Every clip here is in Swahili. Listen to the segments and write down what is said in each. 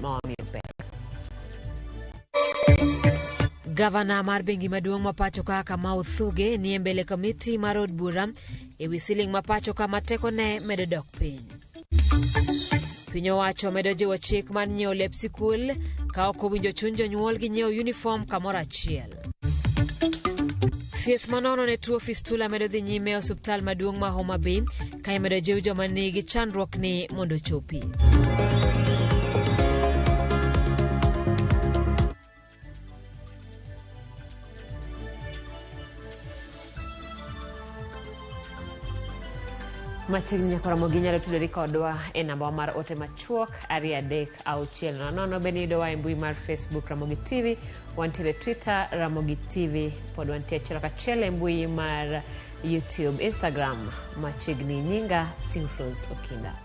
mawamiyo pek. Gavana mar bengi maduong' mapacho ka Mauthuge ni mbele komiti mar od bura ewi siling mapacho ka mateko ne medo dok piny. Piny owacho medo jiwo chik mar nyiewo lep sikul ka ok owinjo chuny jonyuol gi nyiewo uniform kamoro achiel. Thieth manono ne tuo fistula medo dhi nyime e osiptal maduong' ma Homa Bay ka medo jiw joma nigi chandruok ni mondo chopi. Machiegni nyako Ramogi nyalo tudori kodwa e namba mar ote machuok 336 bende yudowa e mbui mar Facebook Ramogi TV, wantiere Twitter Ramogi TV, pod wantie achiel kachiel e mbui mar YouTube, Instagram machiegni nyinga Simfros Okinda.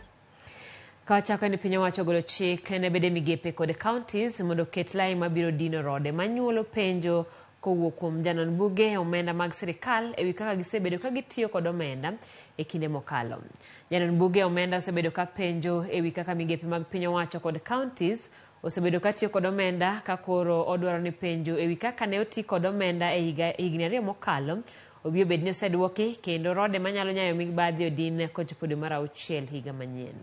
Kawachako ni piny owacho golo chik ne bede migepe kod counties mondo ket lai mabiro dino rode manyuolo penjo kowuok kuom janon buge omenda mag sirikal ewi kaka gisebedo ka gitiyo kod omenda e kinde mokalo. Janon buge omenda osebedo ka penjo ewi kaka migepe mag piny owacho kod counties osebedo ka tiyo kod omenda ka koro odwaro ni penjo ewi kaka ne oti kod omenda e higni 2 mokalo obiyo bed ni oseduoki kendo rode manyalo nyayo mibadhi odin kochopo dwe mar 6 higa manyien.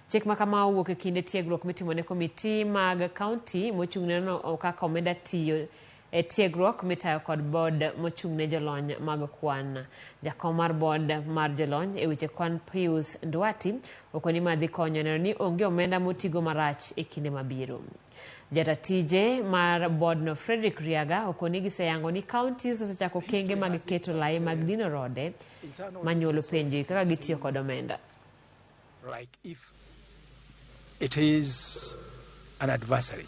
Chik makama owuok e kinde tiegruok mitimo ne komiti mag county mochung'ne no kaka omenda tiyo e tiegruok mitayo kod board mochung'ne jolony mag kwan. Jakom mar board mar jolony e weche kwan Pius Ndwati okoni madhi konyo neno ni onge omenda motigo marach e kinde mabiro. Jatatije mar board no Frederick Riaga okoni giseyango ni counties osechako kenge mag keto lai mag dino rode manyuolo penjo kaka gitiyo kod omenda. Like if it is an adversary,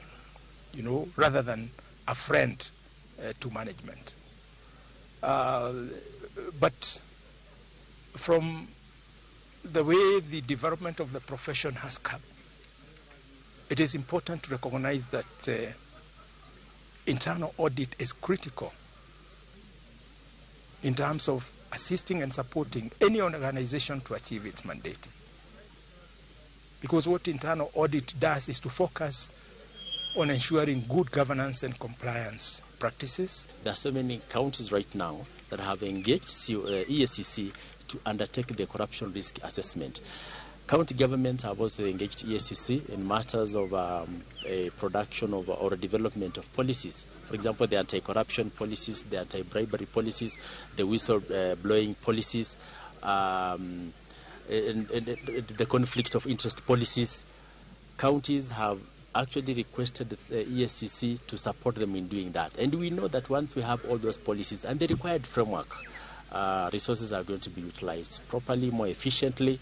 rather than a friend to management. But from the way the development of the profession has come, it is important to recognize that internal audit is critical in terms of assisting and supporting any organization to achieve its mandate. Because what internal audit does is to focus on ensuring good governance and compliance practices. There are so many counties right now that have engaged EACC to undertake the corruption risk assessment. County governments have also engaged EACC in matters of a production of or development of policies. For example, the anti-corruption policies, the anti-bribery policies, the whistle-blowing policies, and the conflict of interest policies. Counties have actually requested the EACC to support them in doing that. And we know that once we have all those policies and the required framework, resources are going to be utilized properly, more efficiently.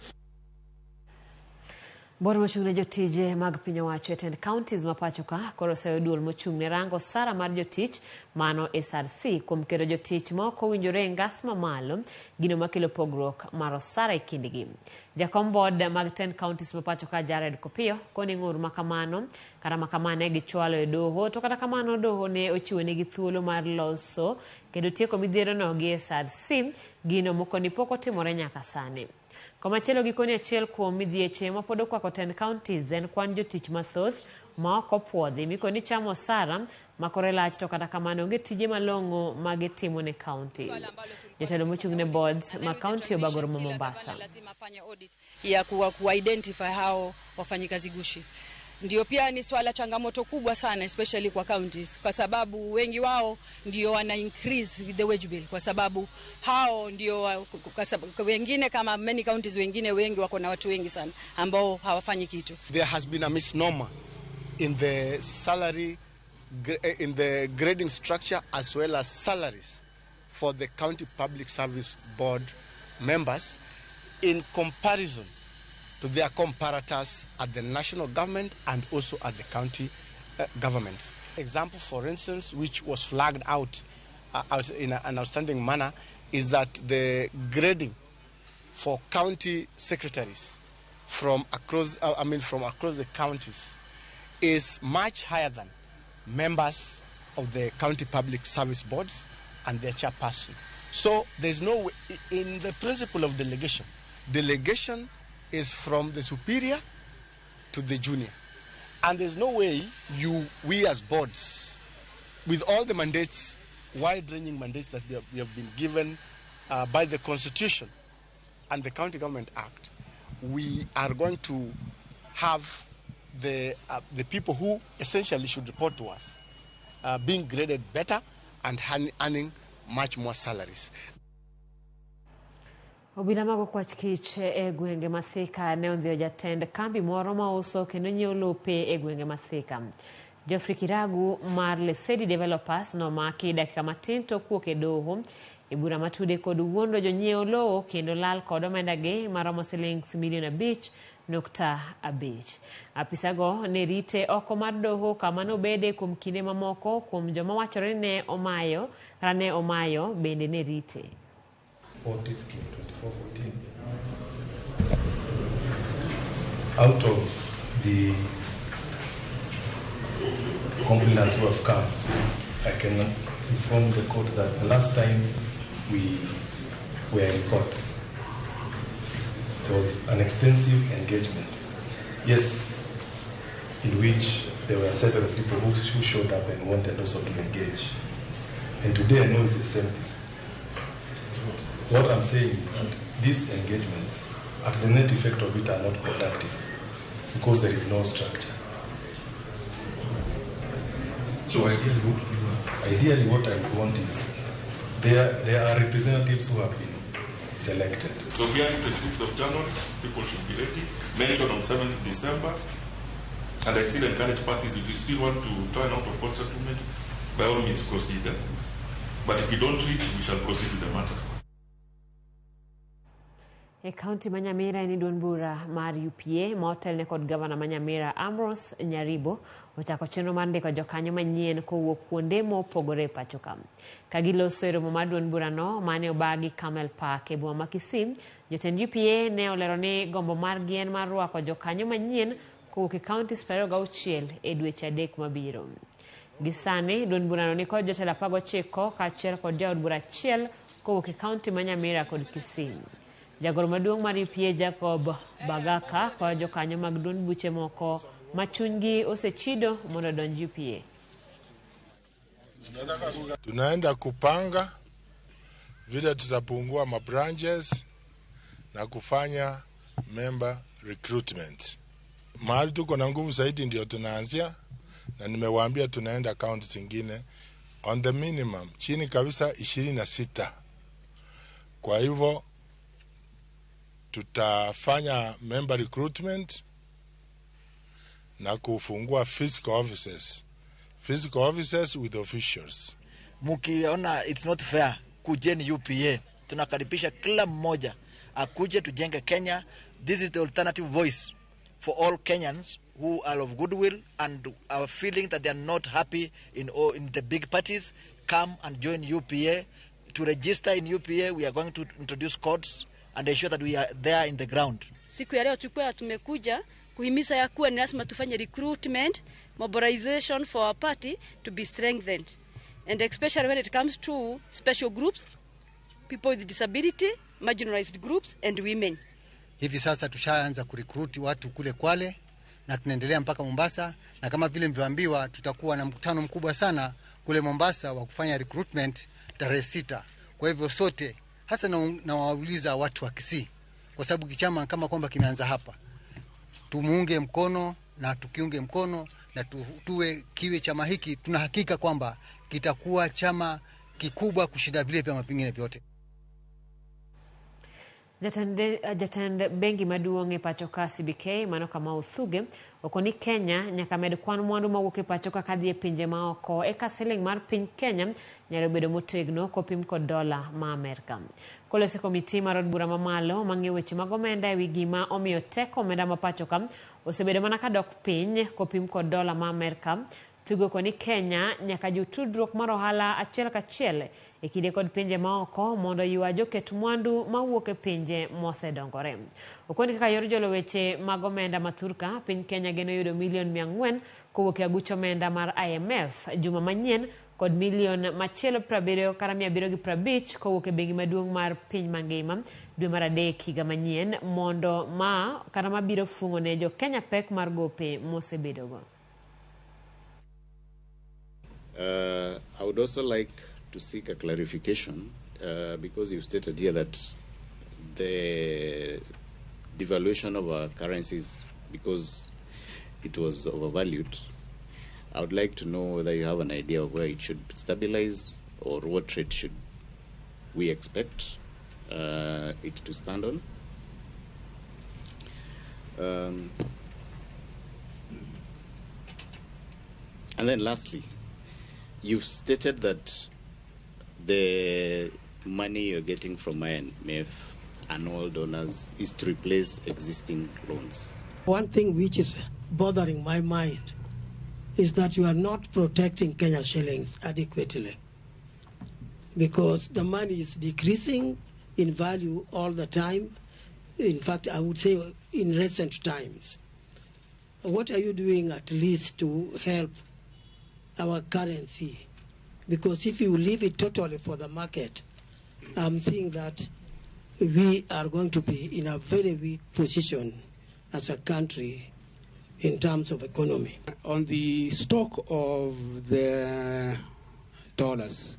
Bor mochung'ne jotije mag piny owacho e tend counties mapacho ka koro sayo duol mochung'ne rango sara mar jotich mano SRC kuom kero jotich ma ok owinjore ngas mamalo gino makelo pogruok mar osara e kindgi. Jakom board mag 10 counties mapacho ka Jared Kopio koni ng'ur makamano kata makamane gichwalo e doho to kata kamano doho ne ochiwo negi thuolo mar loso kendo tieko midhiero no gi SRC gino mokoni pok otimore nyaka sani. Komachelo gikoni achiel kuom midhieche ma pod okwako 10 counties en kwan jotich mathoth ma ok opuodhi mikoni chamo osara makore lach to kata kamano onge tije malong'o magitimo ne county. Jotelo mochung'ne boards ma county obagoro Mombasa. Lazima afanye audit ya ku-identify hao wafanyikazi gushi. Ndio pia ni swala changamoto kubwa sana especially kwa counties kwa sababu wengi wao ndio wana increase the wage bill kwa sababu hao ndio wengine kama many counties wengine wengi wako na watu wengi sana ambao hawafanyi kitu. There has been a misnomer in the salary in the grading structure as well as salaries for the County Public Service Board members in comparison to their comparators at the national government and also at the county governments. Example, for instance, which was flagged out in an outstanding manner is that the grading for county secretaries from across the counties is much higher than members of the county public service boards and their chairperson. So there's no way, in the principle of delegation is from the superior to the junior. And there's no way we as boards, with all the mandates, wide-ranging mandates that we have been given by the Constitution and the County Government Act, we are going to have the people who essentially should report to us being graded better and earning much more salaries. Obila mago kwa chikiche gwenge Mathika ne ondhiyo jatend kambi moro ma uso kendo nyiewo lope gwenge Mathika. Geoffrey Kiragu mar Lesedi Developers no maki dakika matin to kuok doho bura matude kod wuondo jonyiewo lowo kendo lal kod omenda gi maromo shillings $1.5 million. Apisago ne rite oko mar doho kama nobede kuom kinde mamoko kuom joma wachore ne omayo rane omayo bende ne rite. 40 scheme 24-14. Out of the complainants who have come, I can inform the court that the last time we were in court, there was an extensive engagement. Yes, in which there were several people who showed up and wanted also to engage. And today I know it's the same thing. What I'm saying is that these engagements, at the net effect of it, are not productive because there is no structure. So ideally what I want is there are representatives who have been selected. So here on the 25th of January, people should be ready. Mentioned on 7th December. And I still encourage parties, if you still want to try an out-of-court settlement, by all means proceed. But if you don't reach, we shall proceed with the matter. County Manyamira ni Dunbura mar UPA motel ne kod Governor Manyamira Ambrose Nyaribo ochako chenro mar ndiko jokanyo manyien kowuok kuonde mopogore pacho ka. Kagiloso romo mar Dunbura no mane obagi Camel Park e boma Kisii, jotend UPA ne olero ni gombo mar gien mar rwako jokanyo manyien kowuok e counties 26 e dweche 3 mabiro. Gisani Dunbura no ni kod jotelo 19 kaachiel kod jaod bura achiel kowuok e county Manyamira kod Kisii. Jagoro maduong' mar UPA Jacob Bagaka kwa jokanyo mag duond buche moko machunygi osechido mondo donj UPA. Tunaenda kupanga vile tutapungua mabranches na kufanya member recruitment. Mahali tuko na nguvu zaidi ndio tunaanzia, na nimewaambia tunaenda counties zingine on the minimum chini kabisa 26. Kwa hivyo tutafanya member recruitment na kufungua physical offices with officials. Mukiona it's not fair kujeni UPA, tunakaribisha kila mmoja akuje tujenge Kenya. This is the alternative voice for all Kenyans who are of goodwill and are feeling that they are not happy in the big parties. Come and join UPA. To register in UPA, we are going to introduce codes and ensure that we are there in the ground. Siku ya leo tumekuja kuhimiza ya kuwa ni lazima tufanye recruitment, mobilization for our party to be strengthened. And especially when it comes to special groups, people with disability, marginalized groups and women. Hivi sasa tushaanza kurecruit watu kule Kwale na tunaendelea mpaka Mombasa, na kama vile mlivyoambiwa tutakuwa na mkutano mkubwa sana kule Mombasa wa kufanya recruitment tarehe 6. Kwa hivyo sote hasa na wauliza watu wa Kisii, kwa sababu kichama kama kwamba kimeanza hapa, tumuunge mkono na tukiunge mkono na tuwe kiwe chama hiki, tunahakika kwamba kitakuwa chama kikubwa kushinda vile vyama vingine vyote. Jatend bengi maduong' pacho ka CBK mano kama uthuge okoni Kenya nyaka med kwan mwandu mawuok e pacho ka kadhi e pinje maoko eka siling mar piny Kenya nyalo bedo motegno kopim kod dola ma Amerika. Kolose komiti mar od bura mamalo mang'eyo weche mag omenda e wi gima omiyo teko omenda ma pacho ka osebedo mana ka dok piny kopim kod dola ma Amerika. Thugo koni Kenya nyaka jutudruok mar ohala achiel kachiel e kinde kod pinje maoko mondo ywa joket mwandu mawuok e pinje mosedongore. Okoni kaka yor jolo weche mag omenda mathurka, piny Kenya geno yudo $400 million kowuok e aguch omenda mar IMF juma manyien kod milion machielo 70 kata 750 kowuok e bengi maduong' mar piny mangima dwe mar adek higa manyien mondo kata mabiro fungo ne jo Kenya pek mar gope mosebedogo. I would also like to seek a clarification because you've stated here that the devaluation of our currencies because it was overvalued. I would like to know whether you have an idea of where it should stabilize or what rate should we expect it to stand on. And then lastly, you've stated that the money you're getting from IMF and all donors is to replace existing loans. One thing which is bothering my mind is that you are not protecting Kenya shillings adequately, because the money is decreasing in value all the time. In fact, I would say in recent times. What are you doing at least to help our currency? Because if you leave it totally for the market, I'm seeing that we are going to be in a very weak position as a country in terms of economy. On the stock of the dollars,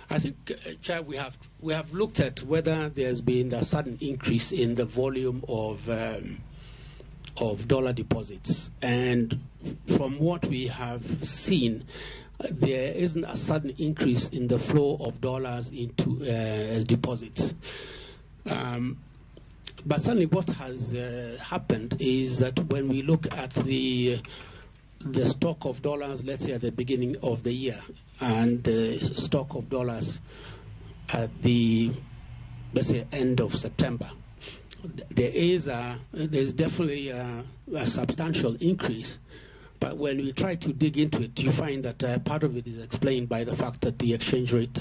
I think, Chair, we have looked at whether there's been a sudden increase in the volume of dollar deposits, and from what we have seen, there isn't a sudden increase in the flow of dollars into deposits. But certainly what has happened is that when we look at the stock of dollars, let's say at the beginning of the year, and the stock of dollars at the, let's say, end of September, there's definitely a substantial increase. But when we try to dig into it, you find that part of it is explained by the fact that the exchange rate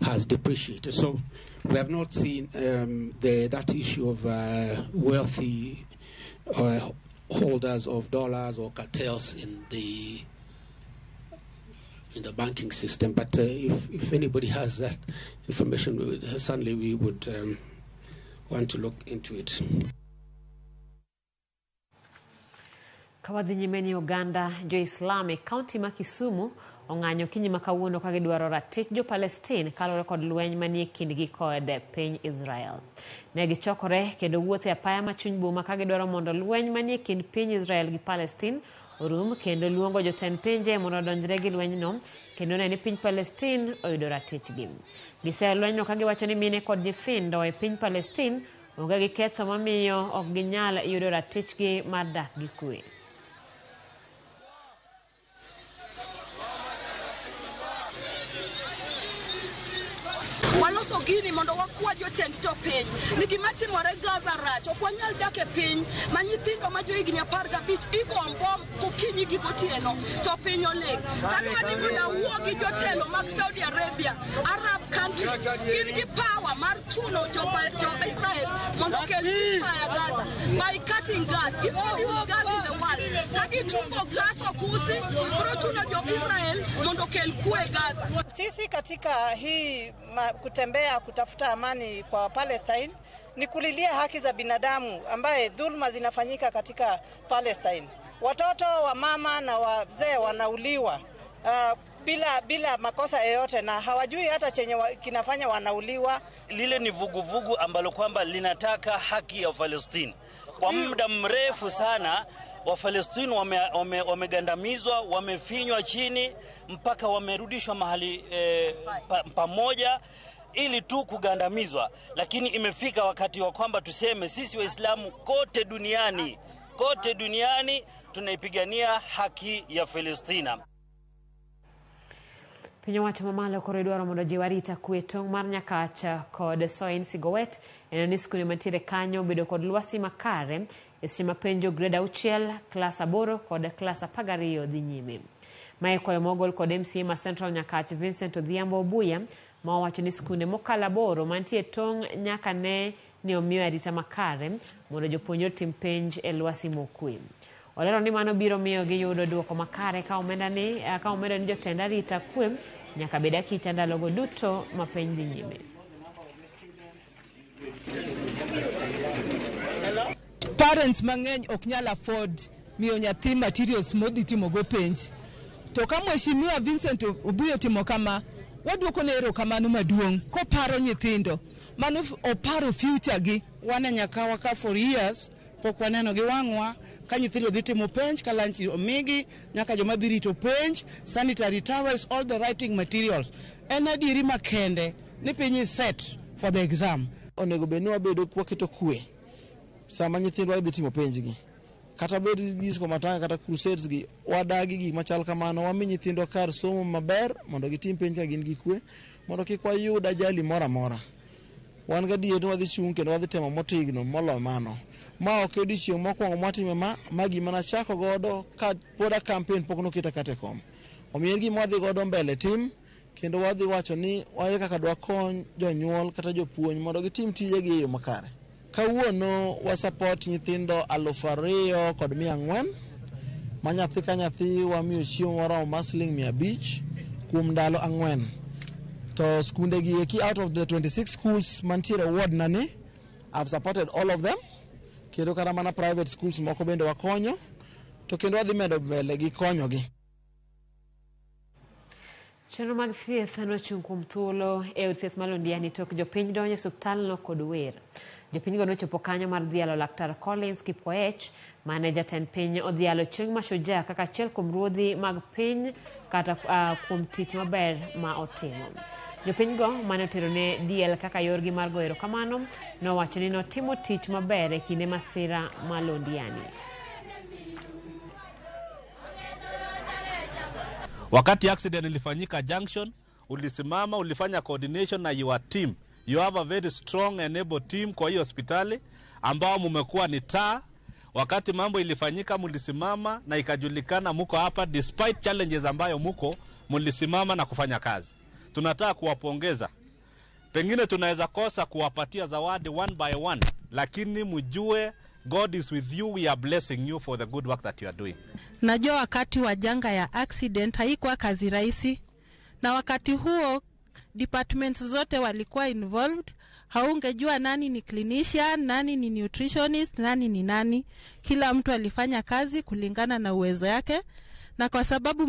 has depreciated. So we have not seen that issue of wealthy holders of dollars or cartels in the banking system. But if anybody has that information, certainly we would want to look into it. Kawadhi nyimeni Uganda, jo Islamic County ma Kisumu ong'anyo kinyi makawuono ka gidwaro ratich jo Palestine kalore kod lweny manie kindgi kod piny Israel. Ne gichokore kendo wuothe apaya machuny boma ka gidwaro mondo lweny manie kind piny Israel gi Palestine orum, kendo luongo jotend pinje mondo odonjre gi lweny no kendo ne ni piny Palestine oyudo ratichgi. Gisea lweny no ka giwacho ni mine kod nyithindo e piny Palestine onge gi ketho mamiyo ok ginyal yudo ratichgi mar dak gi kwe. Waloso gini mondo wakwa jotend jopiny ni gima timore Gaza rach, ok wanyal dak e piny ma nyithindo ma johigni 15 igo mbom gokinyi gi gotieno to piny oling. Tadwa ni mondo wuo gi jotelo mag Saudi Arabia, Arab countries, gin gi power mar chuno jo Israel mondo kel ceasefire Gaza by cutting gas. If you use gas in the world, kagi chungo gas okusi, bro chuno jo Israel mondo kel kue Gaza. Sisi katika hii kutembea kutafuta amani kwa Palestine ni kulilia haki za binadamu ambaye dhulma zinafanyika katika Palestine. Watoto wa mama na wazee wanauliwa bila makosa yoyote na hawajui hata chenye kinafanya wanauliwa. Lile ni vuguvugu ambalo kwamba linataka haki ya Palestine. Kwa muda mrefu sana Wafalestini wamegandamizwa, wamefinywa chini mpaka wamerudishwa mahali pamoja ili tu kugandamizwa. Lakini imefika wakati wa kwamba tuseme sisi Waislamu kote duniani tunaipigania haki ya Palestina. Piny owacho mamalo koro idwaro mondo ji warita kwe tong' mar Nyakacha kod Soin Sigowet en ni skune mantiere kanyo bedo kod lwasi makare e seche ma penjo grade 6, klas 8 kod klas 12 dhi nyime. Mae kwayo mogol kod MCA ma Central Nyakach Vincent Odhiambo Obuya ma owacho ni skune mokalo 8 mantie tong' nyaka ne ni omiyo arita makare mondo jopuonjre tim penj e lwasi mokwe. Olero ni mano biro miyo giyudo duoko makare ka omenda ni jotend arita kwe nyaka bed akita ndalogo duto ma piny dhi nyime. Parents mang'eny ok nyal afford miyo nyathi materials modhi timo go penj. To ka Mheshimiwa Vincent Obuyo timo kama, waduoko ne erokamano maduong' koparo nyithindo, mano oparo future gi. Wane nyaka waka for years pok waneno gi wang'wa ka nyithindo dhi timo penj, ka lunch omigi, nyaka joma dhi rito penj, sanitary towels, all the writing materials. En adieri makende ni piny is set for the exam. Onego bedni wabedo kwaketo kwe sama nyithindwa dhi timo penj gi. Kata bed disco matanga kata crusades gi, wadagi gik machal kamano, wami nyithindwa kar somo maber mondo gitim penj ka gin gi kwe, mondo kik wayud ajali mora mora. Wan gadier ni wadhi chung' kendo wadhi temo motigno molo mano. Ma ok odiochieng' mokwongo mwatime ma gima nachako godo ka poda campaign pok noketa kate kom. Omiyo gima wadhi godo mbele tim, kendo wadhi wacho ni wale kaka dwa kony jonyuol kata jopuonj mondo gitim tijegi e yo makare. Kawuono wa support nyithindo 2,400 ma nyathi ka nyathi wamiyo chiemo moro ma siling 500 kuom ndalo 4. To skunde gi eki out of the 26 schools mantiere ward nani, I've supported all of them. Kendo kata mana private schools moko bende wakonyo, to kendo wadhi medo mbele gi konyo gi. Chenro mag thieth nochung' kuom thuolo e od thieth malondiani tok jopiny donjo e osiptalno kod wer. Jopiny go nochopo kanyo mar dhialo Laktar Collins Kipoech, mane jatend piny odhialo chieng' mashujaa kaka achiel kuom ruodhi mag piny kata kuom tich maber ma otimo. Jopiny go mane otero ne DL kaka yorgi mar goyo erokamano nowacho ni notimo tich maber e kinde masira malondiani. Wakati accident ilifanyika junction, ulisimama, ulifanya coordination na your team. You have a very strong and able team kwa hiyo hospitali ambao mumekuwa ni taa. Wakati mambo ilifanyika mulisimama na ikajulikana muko hapa despite challenges ambayo mulisimama na kufanya kazi. Tunataka kuwapongeza. Pengine tunaweza kosa kuwapatia zawadi one by one, lakini mjue God is with you. We are blessing you for the good work that you are doing. Najua wakati wa janga ya accident haikuwa kazi rahisi, na wakati huo departments zote walikuwa involved. Haungejua nani ni clinician, nani ni nutritionist, nani ni nani. Kila mtu alifanya kazi kulingana na uwezo yake, na kwa sababu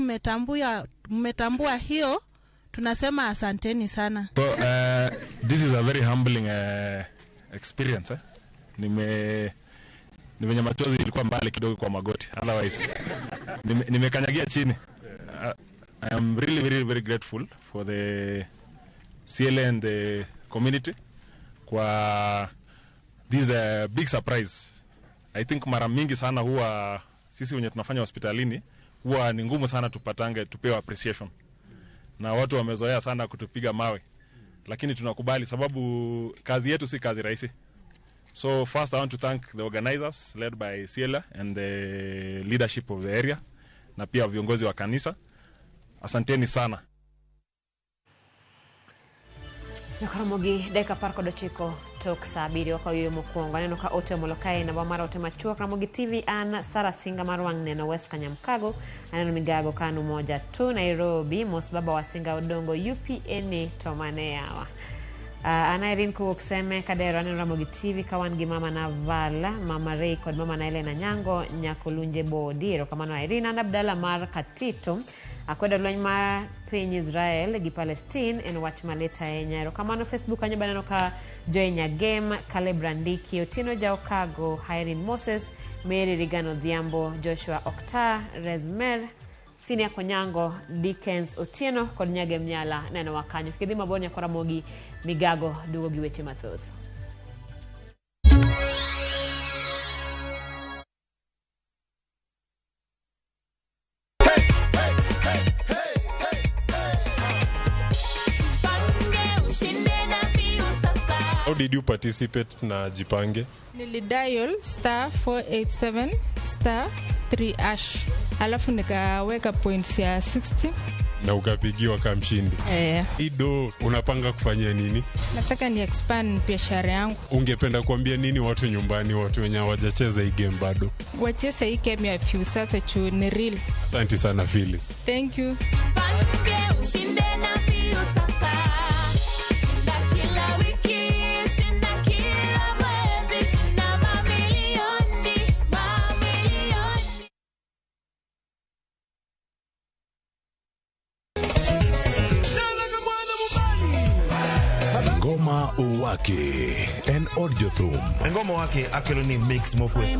mmetambua hiyo, tunasema asanteni sana. So this is a very humbling experience. Nimenyamachozi ilikuwa mbali kidogo kwa magoti. Otherwise nimekanyagia chini. I am really very very grateful for the CLA and the community kwa this big surprise. I think mara mingi sana huwa sisi wenye tunafanya hospitalini huwa ni ngumu sana tupewe appreciation. Na watu wamezoea sana kutupiga mawe. Lakini tunakubali sababu kazi yetu si kazi rahisi. So first I want to thank the organizers led by CLA and the leadership of the area na pia viongozi wa Asanteni sana. Ramogi dakika 19 tok saa 7 waka yuyo mokwongo aneno ka ote molokai na bamara ote machuok. Ramogi TV an Sara Singa marwang neno West Kanyamkago, aneno Migago kanu 1 Nairobi, mos baba wasinga odongo UPN tomane yawa. Anairin kukseme kadero aneno Ramogi TV kawan gi mama na Vala, mama Ray kod mama na Elena Nyango nyakulunje bodiro kamano Irene and Abdalla mar Katito akweda lweny mar piny Israel gi Palestine en wach maleta enyaro kamano. Facebook anyo banano ka Joenya Game, Caleb Randiki, Otino Jaokago, Irene Moses, Mary Rigano Dhiambo, Joshua Okta, Rezmer, Sinia Konyango, Dickens Otieno kod Nyage Mnyala neno wakanyo. Kidhi mabonya kwa Ramogi Migago dugo gi weche mathoth. How did you participate na Jipange? Nilidial *487*3#. Alafu nikaweka points ya 60 na ukapigiwa kama mshindi. Ido unapanga kufanyia nini? Nataka ni expand biashara yangu. Ungependa kuambia nini watu nyumbani, watu wenye hawajacheza hii game bado? Wacheze hii game ya few sasa tu ni real. Asante sana Phyllis. Thank you. Ngoma Wake en Odjothum. Ngoma Wake akelo ni mix mofwes.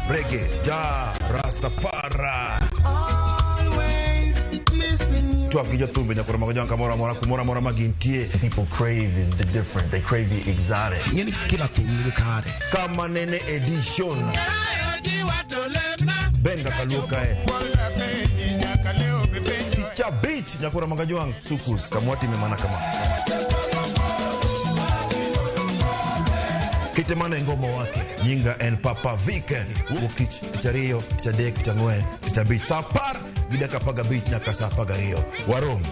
Reggae, ja, Rastafari. Jothum nyakora magonjwa kamora magintie. People crave is the different. They crave the exotic. Yani kila tumwe kare. Kama nene edition. Benga kaluka Cha beach nyakora magajwang sukus kamwati memana kama Kitemana Ngoma Wake nyinga en Papa Vike wukich kichario kichadek kichangwen kichabich sapar gidaka paga beach nyaka sapaga rio warom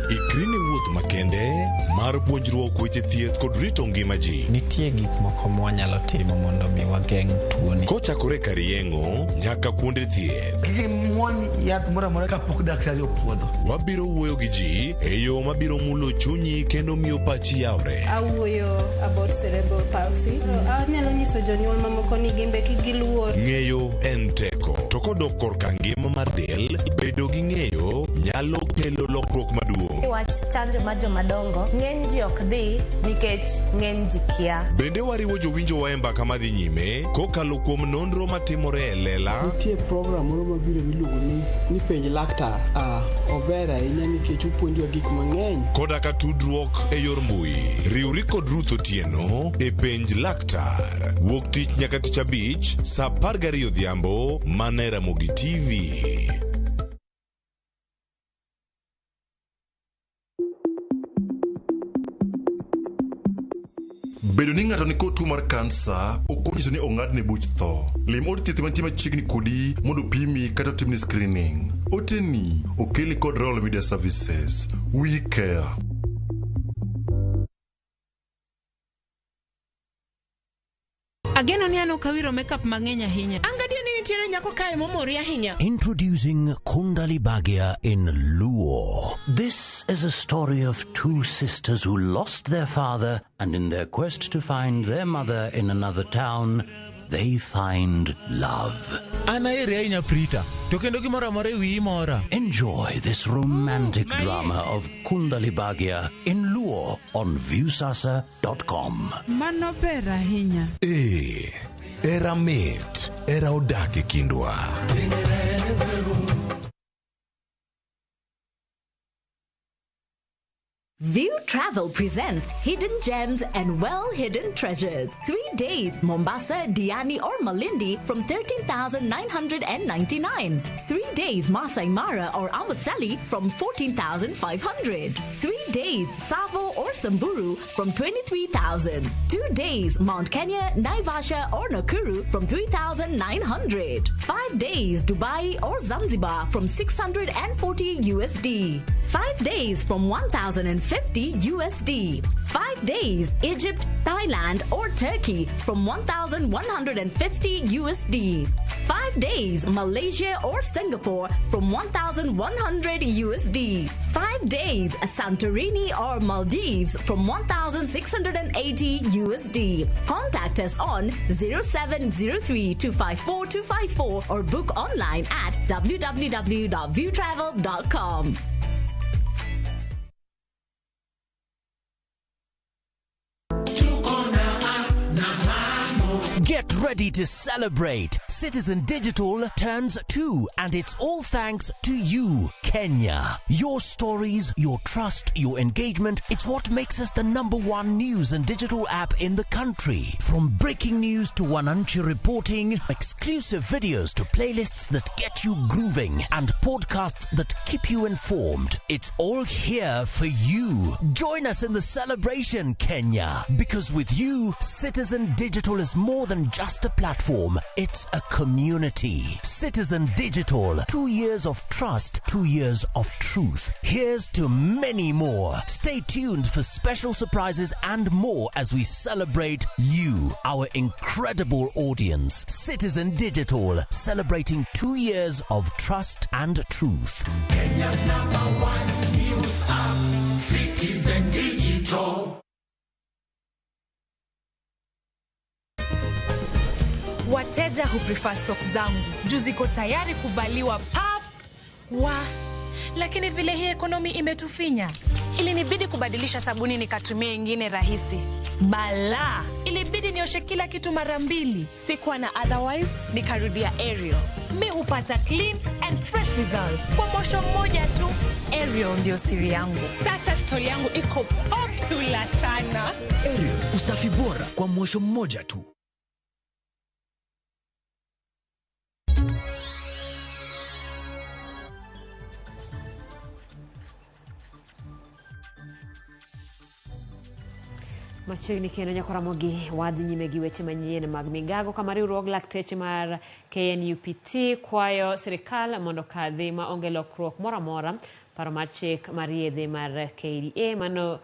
Ikrini wuoth makende mar puonjruok weche thieth kod rito ngima ji. Nitie gik moko mwanyalo timo mondo mi wageng' tuoni. Kochakore kar yeng'o nyaka kuonde thieth. Gige mwony yath mora kapok daktari opuodho. Wabiro wuoyo gi ji e yo mabiro mulo chunyi kendo miyo pachi yawre. Awuoyo about cerebral palsy. Anyalo nyiso jonyuol mamoko ni gimbe kigiluor. Ng'eyo en teko. To kodok korka ngima mar del, bedo gi ng'eyo nyalo kelo lokruok maduong'. Wach chanjo ma jomadongo ng'eny ji ok dhi nikech ng'eny ji kia. Bende wariwo jowinjo wa e mbaka madhi nyime kokalo kuom nonro matimore e lela. Nitie program moro mabiro miluongo ni penj laktar. Ober ahinya nikech opuonjo gik mang'eny. Koda ka tudruok e yor mbui. Riwri kod Ruth Otieno e penj laktar. Wuok tich nyaka tich abich saa 12 odhiambo mana e Ramogi TV. Bedo ni ng'ato ni kod tuo mar kansa ok onyiso ni ong'adne buch tho. Lim od thieth mantie machiegni kodi mondo pimi kata timni screening. Oteni okeli kod Royal Media Services. We care. Ageno ni ano kawiro makeup mang'eny ahinya. Angadio ni nitiere nyako kae momori ahinya. Introducing Kundali Bhagia in Luo. This is a story of two sisters who lost their father, and in their quest to find their mother in another town, they find love. Enjoy this romantic drama of Kundali Bhagia in Luo on viewsasa.com. Mano ber ahinya. Era mit, era odake kindwa. View Travel presents Hidden Gems and Well-Hidden Treasures. 3 days, Mombasa, Diani or Malindi from 13,999. 3 days, Masai Mara or Amboseli from 14,500. 3 days, Savo or Samburu from 23,000. 2 days, Mount Kenya, Naivasha or Nakuru from 3,900. 5 days, Dubai or Zanzibar from 640 USD. 5 days from 1,050 USD. 5 days, Egypt, Thailand or Turkey from 1,150 USD. 5 days, Malaysia or Singapore from 1,100 USD. 5 days, Santorini or Maldives from 1,680 USD. Contact us on 0703-254-254 or book online at www.viewtravel.com. Get ready to celebrate. Citizen Digital turns 2, and it's all thanks to you, Kenya. Your stories, your trust, your engagement, it's what makes us the #1 news and digital app in the country. From breaking news to Wananchi reporting, exclusive videos to playlists that get you grooving, and podcasts that keep you informed. It's all here for you. Join us in the celebration, Kenya. Because with you, Citizen Digital is more than just a platform. It's a community. Citizen Digital. 2 years of trust, 2 years of truth. Here's to many more. Stay tuned for special surprises and more as we celebrate you, our incredible audience. Citizen Digital, celebrating 2 years of trust and truth. Kenya's #1 news app, Citizen Digital. Wateja huprefer stock zangu. Juu ziko tayari kubaliwa pap. Lakini vile hii ekonomi imetufinya, ilinibidi kubadilisha sabuni nikatumia ingine rahisi. Bala, ilibidi nioshe kila kitu mara 2. Sikuwa na otherwise, nikarudia Ariel. Mi hupata clean and fresh results kwa mwosho mmoja tu. Ariel ndio siri yangu. Sasa story yangu iko popular sana. Ariel, usafi bora kwa mwosho mmoja tu. Machiegni kendo nyako Ramogi wadhi nyime gi weche manyien mag Migago kama riwruog lakteche mar KNUPT kwayo sirikal mondo kadhi ma onge lokruok moro amora paro mar chik mar yedhe mar KDA mano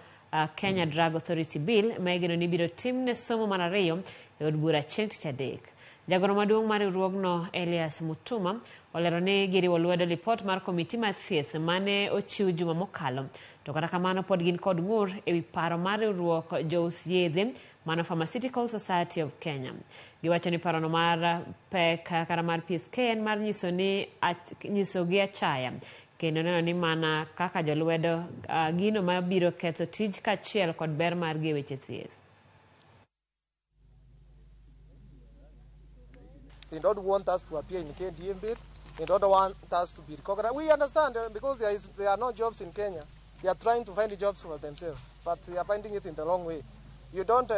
Kenya Drug Authority Bill ma igeno ni biro timne somo mar 2 e od bura chieng' Tich Adek. Jagoro maduong' mar riwruogno Elias Mutuma olero ni giriwo lwedo lipot mar komiti mar thieth mane ochiw juma mokalo. To kata kamano pod gin kod ng'ur e wi paro mar riwruok jous yedhe mano Pharmaceutical Society of Kenya. Giwacho ni parono mar pek kara mar PSK en mar nyiso gi achaya. Kendo neno ni mana kaka jolwedo gino ma biro ketho tij kachiel kod ber mar gi weche thieth. They don't want us to appear in KDA bill. They don't want us to be recognized. We understand because there are no jobs in Kenya. They are trying to find jobs for themselves, but they are finding it in the wrong way. You don't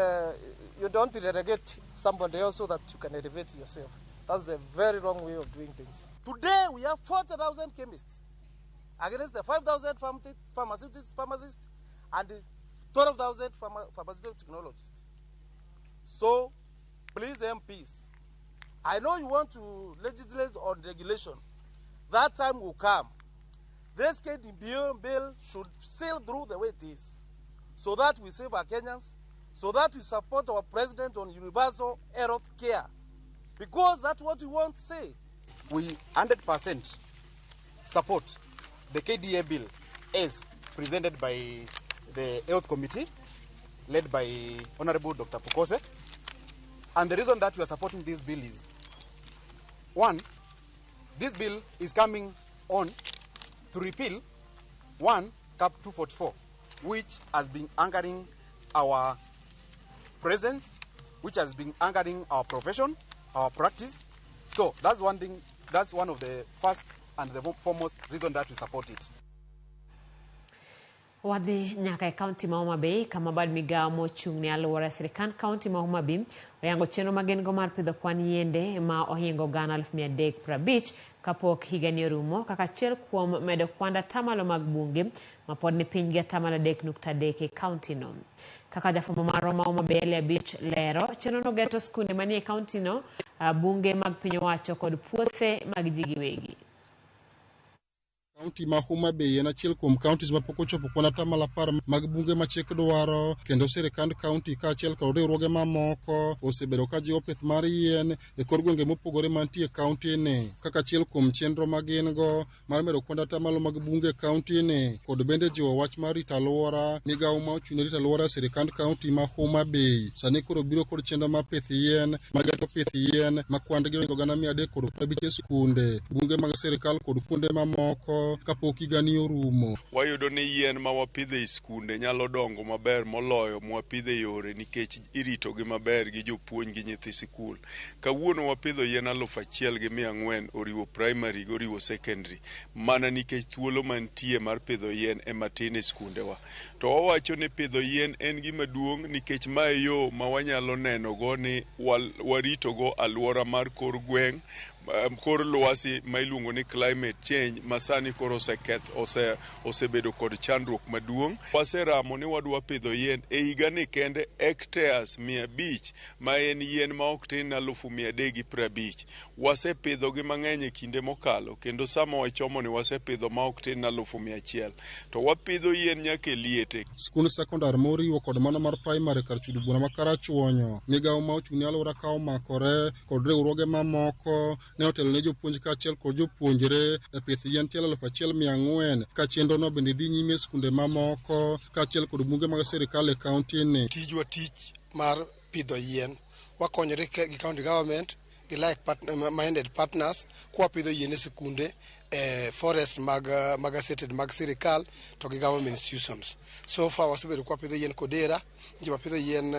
relegate somebody else so that you can elevate yourself. That's a very wrong way of doing things. Today we have 40,000 chemists against the 5,000 pharmacists and the 12,000 pharmaceutical technologists. So, please MPs, I know you want to legislate on regulation. That time will come. This KDA bill should sail through the way it is, so that we save our Kenyans, so that we support our president on universal health care, because that's what we want to say. We 100% support the KDA bill as presented by the Health Committee, led by Honorable Dr. Pukose. And the reason that we are supporting this bill is, one, this bill is coming on to repeal Cap 244, which has been anchoring our presence, which has been anchoring our profession, our practice. So that's one thing, that's one of the first and the foremost reason that we support it. Wadhi nyaka e kaunti ma Homa Bay kama bad migao mochung' ne aluora sirikand kaunti ma Homa Bay oyango chenro magen go mar pidho kwan yiende ma ohingo gana 350 kapok higa ni orumo kaka achiel kuom medo kwanda tamalo mag bunge ma pod ni piny gi 3.3 e kaunti no. Kaka jafwambo mar Homa Bay Beach lero chenro no geto skunde manie kaunti no, bunge mag piny owacho kod puothe mag ji giwegi. Kaunti ma Homa Bay en achiel kuom counties ma pok ochopo kwan 10 mag bunge ma chik dwaro, kendo sirikand county ka achiel kod riwruoge mamoko osebedo ka jiwo pith mar yien e kor gwenge mopogore mantie county ni, kaka achiel kuom chenro ma gin go mar medo kwan 10 mag bunge county ni, kod bende jiwo wach mar rito alwora. Migawo ma ochung' ne rito alwora sirikand county ma Homa Bay sani koro biro kod chenro mar pith yien, mageto pith yien ma kwandgi ohingo gana 350 e skunde, bunge mag sirikal kod kuonde mamoko. moko kapok higani orumo. Wayudo ni yien ma wapidho e skunde nyalo dongo maber moloyo mwapidho e yore nikech iritogi maber gi jopuonj gi nyithi sikul. Kawuono wapidho yien 1,400 oriwo primary oriwo secondary mana nikech thuolo mantie mar pidho yien e matin e skundewa. To wawacho ni pidho yien en gima duong' nikech ma yo ma wanyalo neno go ni warito go alwora mar kor gweng', kor lwasi ma iluongo ni climate change masani koro osebedo kod chandruok maduong'. Waseramo ni wadwa pidho yien e higani kende hectares 500 ma en yien ma ok tin 350. Wasepidho gi mang'eny e kinde mokalo kendo sama wachomo ni wasepidho ma ok tin 100,000. To wapidho yien nyaka e liete. Skund sekondar moriwo kod mano mar primary kar chudo bura ma Karachuonyo, migawo ma ochung'ne alwora ka omakore kod riwruoge mamoko ne otelo ne jopuonj kaachiel kod jopuonjre e pith yien tielo 1,400 ka chenrono bende dhi nyime skunde mamoko kaachiel kod bunge mag sirikal e kaunti ni. Tijwa tich mar pidho yien wakonyore gi county government gi like-minded partners kwa pidho yien e skunde forest mag asseted mag sirikal to gi government institutions. So far wasebedo kwa pidho yien Kodera, nje pidho yien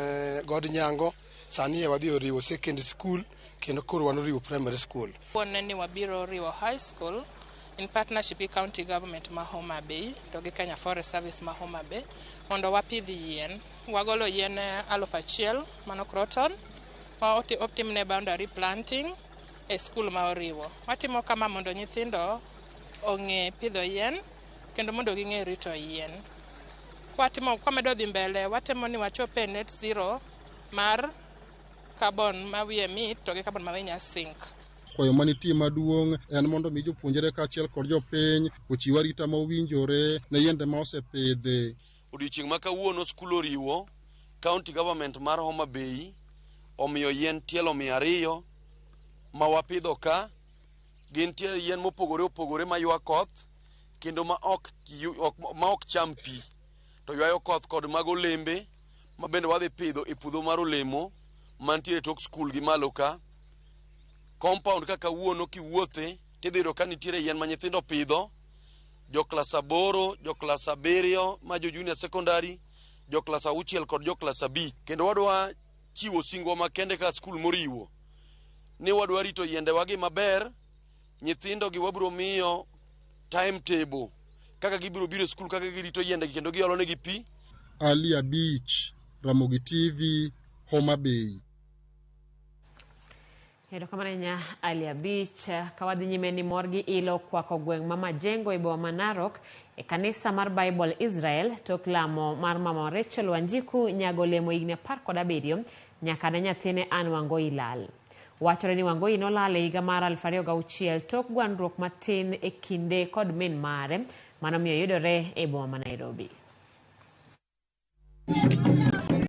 God Nyango, sani wadhi oriwo secondary school kendo koro wan oriwo primary school. Ni wabiro oriwo high school in partnership with county government ma Homa Bay to gi Kenya Forest Service ma Homa Bay mondo wapidh yien. Wagolo yien 1,000 mano croton ma optimne boundary planting e school ma oriwo. Watimo kama mondo nyithindo ong'e pidho yien kendo mondo ging'e rito yien. Kwamedo dhi mbele watemo ni wachope net zero mar carbon ma we emit to gi carbon ma we nya sink. Kwayo manitie maduong' en mondo mi jopuonjre kaachiel kod jopiny ochiw arita mowinjore ne yiende ma osepidhi. Odiochieng' ma kawuono skul oriwo county government mar Homa Bay omiyo yien tielo 200 ma wapidho ka. Gin tielo yien mopogore opogore ma ywa koth kendo ma ok cham pi to ywayo koth kod mag olembe ma bende wadhi pidho e puodho mar olemo mantiere tok skul gi malo ka. Compound kaka wuono kiwuothe tidhiro ka nitiere yien ma nyithindo pidho, jo klas 8, jo klas 7 ma jo junior secondary, jo klas 6 kod jo klas 5. Kendo wadwa chiwo singwa makende ka skul moriwo ni wadwa rito yiende wagi maber. Nyithindo gi wabro miyo timetable kaka gibiro biro skul, kaka girito yiende kendo giolo negi pi. Ali Abich, Ramogi TV, Homa Bay. Erokamano Ali Abich. Kawadhi nyime ni morgi ilo kwako gweng' ma Majengo e boma Narok e kanisa mar Bible Israel tok lamo mar mama Rachel Wanjiku nyago lemo higni 17 nyaka ne nyathine Anne Wangoi lal. Wachore ni Wangoi nolal e higa mar 2006 tok gwandruok matin e kinde kod min mare manomiyo yudore e boma ma Nairobi.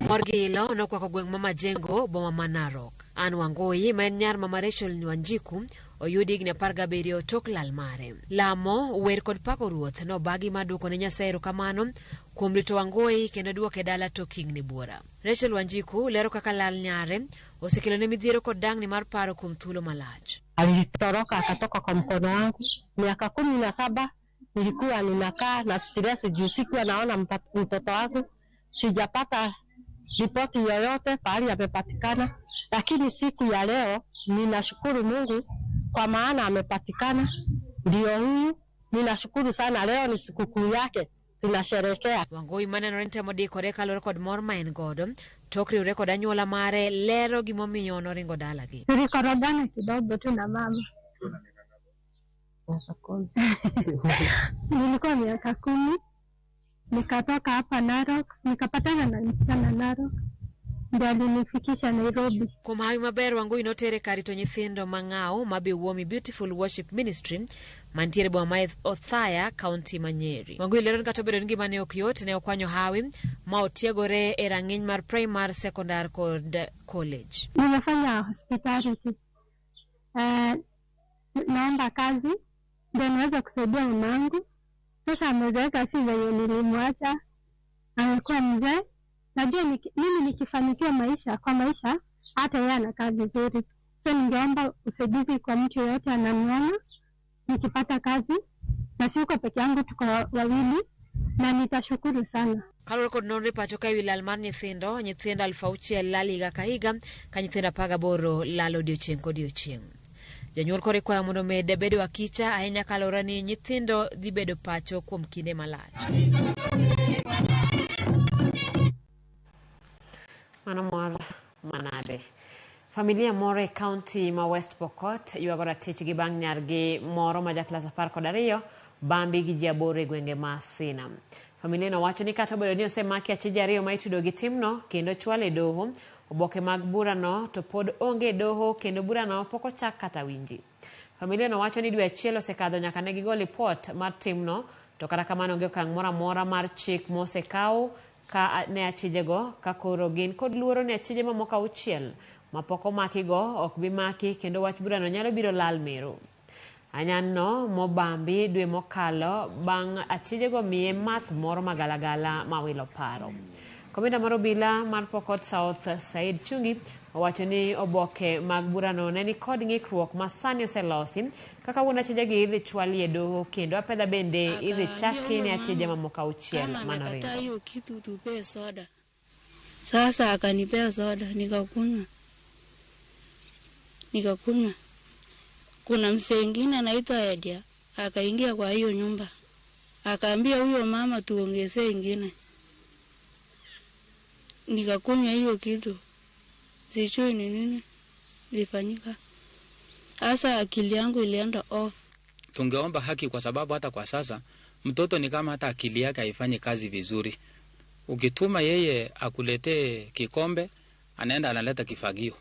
Morgi ilo nokwako gweng' ma Majengo boma ma Narok. Anne Wangoi ma en nyar mama Rachel Wanjiku oyudi higni 17 tok lal mare. Lamo, wer kod pako ruoth nobagi maduoko ne Nyasaye erokamano kuom rito Wangoi kendo duoke dala tok higni buora. Rachel Wanjiku lero kaka lal nyare osekelo ne midhiero kod dang'ni mar paro kuom thuolo malach. Alitoroka akatoka kwa mkono wangu. Miaka 17 nilikuwa ninakaa na stress juu sikuwa naona mtoto wangu. Sijapata ripoti yoyote pahali amepatikana, lakini siku ya leo ninashukuru Mungu kwa maana amepatikana. Ndio huyu, ninashukuru sana. Leo ni sikukuu yake, tunasherehekea. Wangoi maneno rente modikore kalore kod mor ma en godo tok riwre kod anyuola mare lero gimomiyo noringo dalagi. Tulikorogana kidogo tu na mama. Nilikuwa miaka 10. Nikatoka hapa Narok, nikapatana na msichana Narok, ndio alinifikisha Nairobi. Kuom hawi maber Wangoi notere karito nyithindo mang'aw mabi Womi Beautiful Worship Ministry mantiere boma ma Othaya, kaunti ma Nyeri. Wangoi lero kata obedo ni gima ne ok yot, ne okwanyo hawi ma otiegore e rang'iny mar primary, secondary kod college. Nimefanya hospitality. Naomba kazi ndio niweze kusaidia mamangu. Sasa amezeeka, si venye nilimwacha, amekuwa mzee. Najua mimi nikifanikiwa kwa maisha, hata yeye anakaa vizuri. So ningeomba usaidizi kwa mtu yote ananiona, nikipata kazi na siko peke yangu, tuko wawili na nitashukuru sana. Kalore kod nonre pacho ka wilal mar nyithindo 6,000 lal higa ka higa ka nyithindo 18 lalo odiochieng' kodiochieng'. Jonyuol kore kwayo mondo med bedo akicha ahinya kalore ni nyithindo dhi bedo pacho kuom kinde malach. Mano mor manade. Familia moro e kaunti ma West Pokot yuago ratich gi bang' nyargi moro ma jaklas 12 bambi gi ji 8 e gwenge ma Sina. Familia no wacho ni kata obedo ni osemaki achije 2 ma itudo gi timno kendo chwale doho, oboke mag burano to pod onge doho kendo burano pok ochak kata winji. Familia no wacho ni dwe achiel osekadho nyaka ne gigol lipot mar timno, to kata kamano onge okang' moro amora mar chik mosekaw ka ne achijego ka koro gin kod luoro ni achije mamoko 6 ma pok omakigo ok bi maki kendo wach burano nyalo biro lal Meru. Anyanno mobambi dwe mokalo bang' achijego miye math moro magalagala mawilo paro. Komenda mar obila mar Pokot South Said Chungi owacho ni oboke mag burano ne ni kod ng'ikruok ma sani oselosi kaka wuon achijegi idhi chwali e doho kendo apedha bende idhi chaki ni achije mamoko 6 manoringo. Hiyo kitu tupe soda. Sasa akanipea soda nikakunywa. Kuna msee mwingine anaitwa Edia akaingia kwa hiyo nyumba. Akaambia huyo mama tuongezee ingine. Nikakunywa hiyo kitu. Sijui ni nini ilifanyika. Sasa akili yangu ilienda off. Tungeomba haki kwa sababu hata kwa sasa mtoto ni kama hata akili yake haifanyi kazi vizuri. Ukituma yeye akuletee kikombe, anaenda analeta kifagio.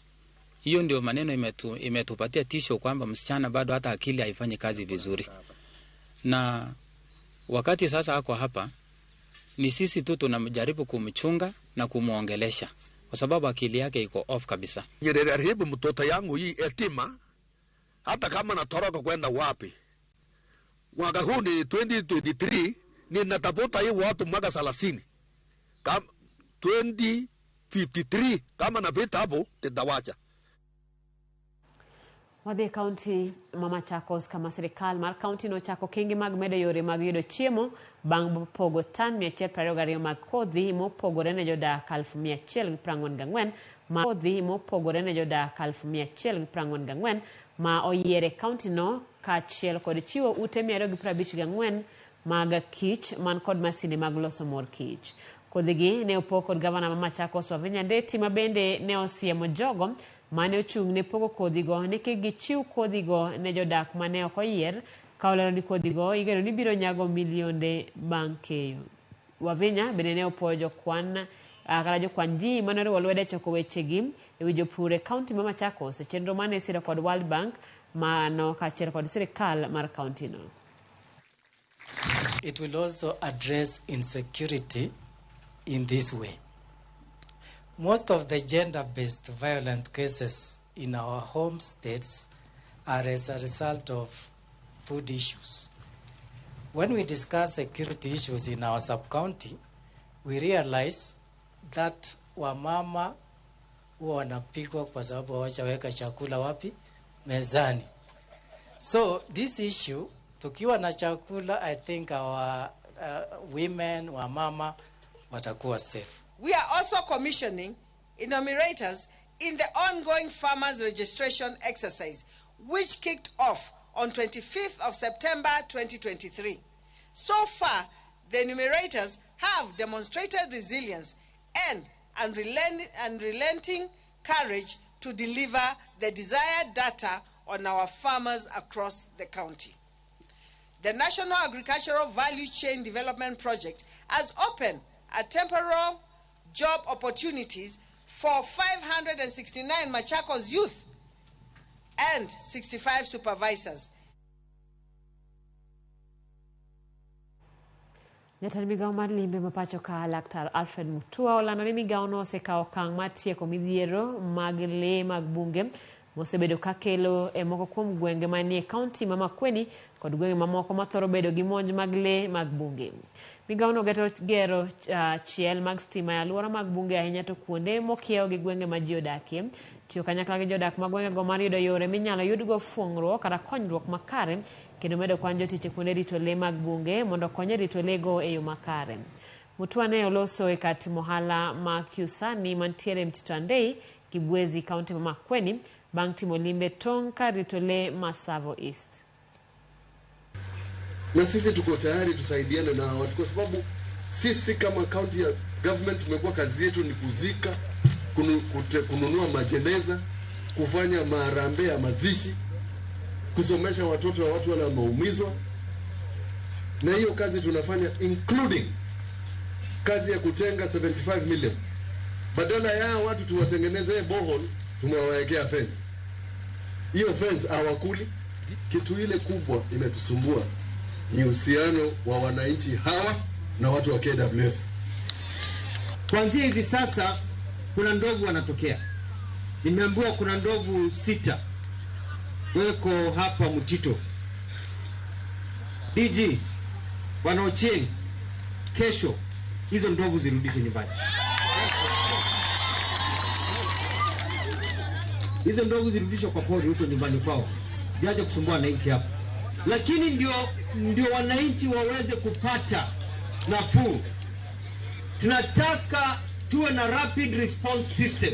Hiyo ndio maneno imetupatia tisho kwamba msichana bado hata akili haifanyi kazi vizuri. Na wakati sasa ako hapa, ni sisi tu tunamjaribu kumchunga na kumuongelesha kwa sababu akili yake iko off kabisa. Nireharibu mtoto yangu hii etima hata kama natoroka kwenda wapi. Mwaka huu ni 2023, ninatafuta hii watu mwaka 30. Kama 2053 kama napita hapo tutawacha. Wadhi kaunti ma Machakos kama serikal mar kaunti no chako kingi mag medo yore mag yudo chiemo bang' pogo tan 122 mag kodhi mopogore ne jodak 1,144 ma kodhi mopogore ne jodak 1,144 ma oyiere kaunti no kaachiel kod chiwo ute 254 mag kich man kod masinde mag loso mor kich. Kodhigi ne opog kod gavana ma Machakos Wavinya Ndeti ma bende ne osiemo jogo mane ochung' ne pogo kodhigo ne kik gichiw kodhigo ne jodak mane ok oyier ka olero ni kodhigo igeno ni biro nyago milionde bang' keyo. Wavinya bende ne opuoyo jokwan kata jokwan ji mane oriwo lwedo choko wechegi e wi jopur e kaunti ma Machakos e chenro mane siro kod World Bank mano kaachiel kod sirikal mar kaunti no. It will also address insecurity in this way. Most of the gender-based violent cases in our home states are as a result of food issues. When we discuss security issues in our sub-county, we realize that wamama huwa wanapigwa kwa sababu hawajaweka chakula wapi? Mezani. So this issue, tukiwa na chakula, I think our women, wamama, watakuwa safe. We are also commissioning enumerators in the ongoing farmers registration exercise, which kicked off on 25th of September 2023. So far, the enumerators have demonstrated resilience and unrelenting courage to deliver the desired data on our farmers across the county. The National Agricultural Value Chain Development Project has opened a temporal job opportunities for 569 Machakos youth and 65 supervisors. Jatend migawo mar limbe mapacho ka Laktar Alfred Mutua olando ni migawo no osekawo okang' mar tieko midhiero mag lee mag bunge mosebedo kakelo moko kuom gwenge manie kaunti ma Makueni kod gwenge mamoko mathoro bedo gi monj mag le mag bunge. Migago no gero chiel mag stima e alwora mag bunge ahinya to kuonde mokiewo gi gwenge ma ji odakie. Tiyo kanyakla gi jodak mag gwenge go mar yudo yore minyalo yudgo fuong'ruok kata konyruok makare kendo medo kwan jotich kuonde rito le mag bunge mondo konye rito le go e yo makare. Mutwane oloso e kati mohala ma Kiusani mantiere Mtito Andei Kibwezi kaunti ma Makueni bang' timo limbe tong' kar rito le ma Savo East. Na sisi tuko tayari tusaidiane na watu kwa sababu sisi kama county ya government tumekuwa kazi yetu ni kuzika, kununua majeneza, kufanya marambe ya mazishi, kusomesha watoto wa watu wale wameumizwa. Na hiyo kazi tunafanya including kazi ya kutenga 75 million. Badala ya watu tuwatengeneze borehole, tumewawekea fence. Hiyo fence hawakuli. Kitu ile kubwa imetusumbua ni uhusiano wa wananchi hawa na watu wa KWS. Kuanzia hivi sasa kuna ndovu wanatokea. Nimeambiwa kuna ndovu 6 weko hapa Mtito. DG wanaocheni kesho hizo ndovu zirudishwe nyumbani. Hizo ndovu zirudishwe kwa pori huko nyumbani kwao. Jaje kusumbua wananchi hapa. Lakini ndio wananchi waweze kupata nafuu. Tunataka tuwe na rapid response system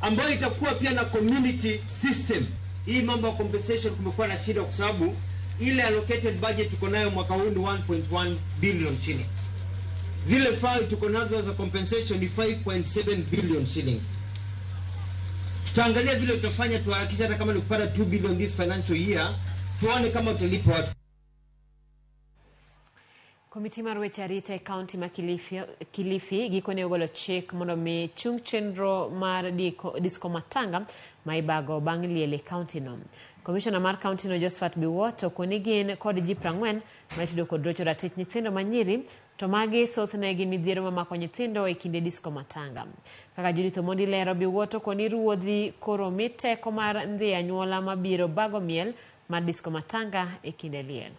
ambayo itakuwa pia na community system. Hii mambo ya compensation kumekuwa na shida kwa sababu ile allocated budget tuko nayo mwaka huu ni 1.1 billion shillings. Zile file tuko nazo za compensation ni 5.7 billion shillings. Tutaangalia vile tutafanya tuhakikisha hata kama ni kupata 2 billion this financial year, tuone kama tutalipa watu. Komiti mar weche arita e kaunti ma Kilifi gikone ogolo chik mondo mi chung chenro mar disco matanga ma ibago bang' liel e kaunti no. Komishona mar kaunti no Josephat Biwott okoni gin kod ji 40 ma itudo kod rocho ratich nyithindo manyiri to magi thothne gin midhiero mamako nyithindo e kinde disco matanga. Kaka Judith Omondi lero, Biwott okoni ruodhi koro miteko mar ndhi anyuola mabiro bago miel mar disco matanga e kinde liel.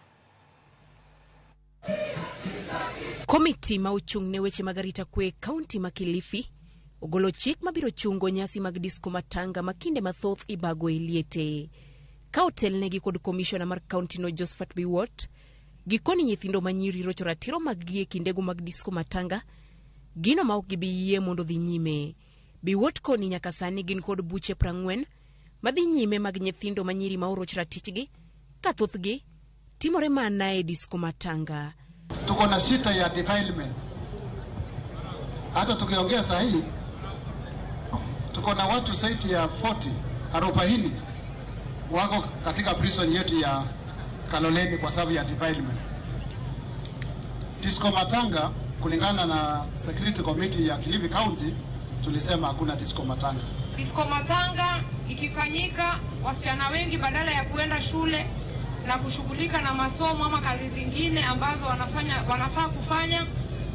Komiti ma ochung' ne weche mag arita kwe kaunti ma Kilifi ogolo chik mabiro chungo nyasi mag disco matanga makinde mathoth ibago e liete. Ka otelnegi kod komishona mar kaunti no Josephat Biwott gikoni nyithindo manyiri rocho ratiro mag gi e kindego mag disco matanga gino ma ok gibi yie mondo dhi nyime. Biwott koni nyaka sani gin kod buche 40 madhi nyime mag nyithindo manyiri ma orocho ratichgi ka thothgi timore mana e disco matanga. Tuko na shida ya defilement. Hata tukiongea sahihi tuko na watu zaidi ya 40 wako katika prison yetu ya Kaloleni kwa sababu ya defilement. Disco matanga kulingana na security committee ya Kilifi County tulisema hakuna disco matanga. Disco matanga ikifanyika, wasichana wengi badala ya kuenda shule na kushughulika na masomo ama kazi zingine ambazo wanafaa kufanya,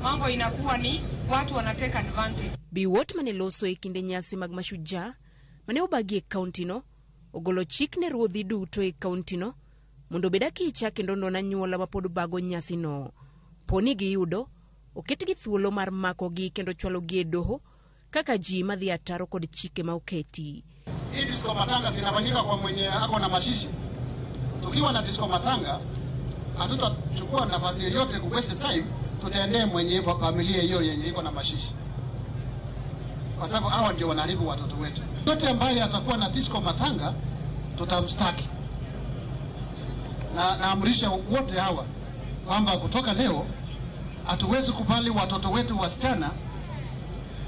mambo inakuwa ni watu wanateka advantage. Biwott maneloso e kinde nyasi mag mashujaa mane obagi e kaunti no ogolo chik ne ruodhi duto e kaunti no mondo bedaki icha kendo nona nyuola mapod bago nyasi no. Poni giyudo oketgi thuolo mar mako gi kendo chwalo gi e doho kaka ji madhi ataro kod chike ma oketi. Hii disco matanga zinafanyika kwa mwenye ako na mashishi. Tukiwa na disco matanga hatutachukua nafasi yoyote ku waste time, tutaendea mwenye familia hiyo yenye iko na mashishi, kwa sababu hao ndio wanaharibu watoto wetu. Yote ambaye atakuwa na disco matanga tutamstaki, na naamrisha wote hawa kwamba kutoka leo hatuwezi kubali watoto wetu wasichana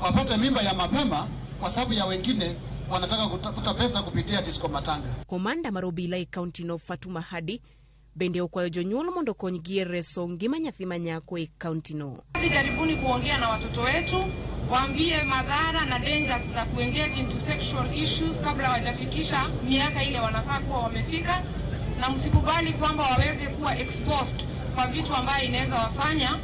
wapate mimba ya mapema kwa sababu ya wengine wanataka kutafuta pesa kupitia disco matanga. Komanda marobila e kaunti no Fatuma Hadi bende okwayo jonyuol mondo konygi e reso ngima nyathi manyako e kaunti no. Jaribuni kuongea na watoto wetu, waambie madhara na dangers za kuengage into sexual issues kabla hawajafikisha miaka ile wanafaa kuwa wamefika, na msikubali kwamba waweze kuwa exposed kwa vitu ambayo inaweza wafanya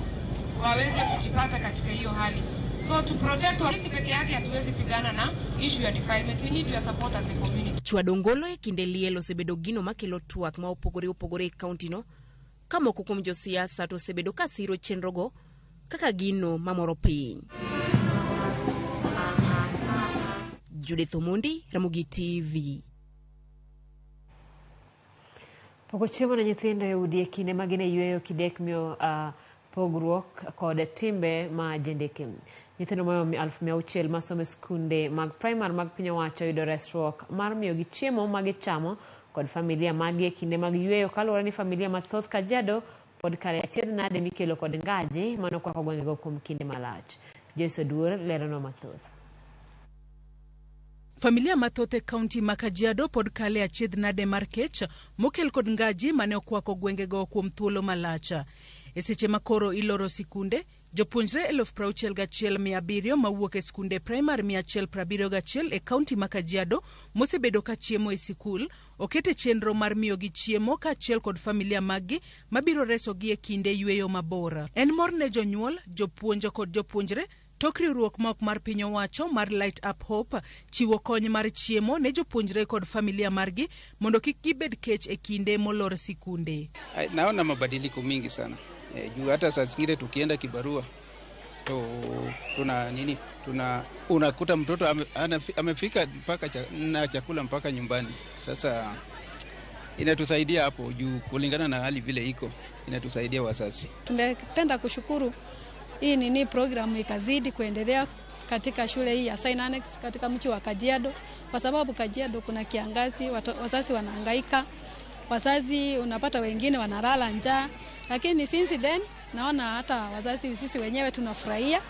waweze kujipata katika hiyo hali. So to protect sisi peke yake hatuwezi pigana na issue ya defilement. We need your support as a community. Chwadongolo e kinde lielo sebedo gino makelo tuak ma opogore county no kama kukum jo siasa to sebedo kasiro chenrogo kaka gino mamoro piny. Judith Omondi, Ramogi TV. Pogo chiemo na nyithindo e udi e kinde magine yweyo kidek miyo pogruok kod timbe ma jendeke. Nyithindo moyo 1,600 masome skunde mag primary mag piny owacho yudo resruok mar miyo gi chiemo magichamo kod familia magi e kinde mag yweyo kaluwore ni familia mathoth Kajiado pod kare achiedh nade mikelo kod ngaji mano kwako gwengego kuom kinde malach. Joyce Oduor lerono mathoth. Familia mathoth e kaunti ma Kajiado pod kale achiedh nade mar kech mokel kod ngaji mane okwako gwengego kuom thuolo malach. E seche makoro iloro sikunde, jopuonjre 61,700 mawuok e skunde primary 171 e kaunti ma Kajiado mosebedo ka chiemo e sikul okete chenro mar miyo gi chiemo ka achiel kod familia maggi mabiro resogi e kinde yweyo mabor. En mor ne jonyuol, jopuonjo kod jopuonjre tok riwruok ma ok mar piny owacho mar Light Up Hope chiwo kony mar chiemo ne jopuonjre kod familia margi mondo kik gibed kech e kinde molor sikunde. Naona mabadiliko mingi sana. Juu hata saa zingine tukienda kibarua unakuta mtoto amefika mpaka na chakula mpaka nyumbani. Sasa inatusaidia hapo juu kulingana na hali vile iko, inatusaidia wazazi. Tumependa kushukuru hii programu ikazidi kuendelea katika shule hii ya Sign Annex katika mji wa Kajiado, kwa sababu Kajiado kuna kiangazi, wazazi wanahangaika, wazazi unapata wengine wanalala njaa, lakini since then naona hata wazazi sisi wenyewe tunafurahia,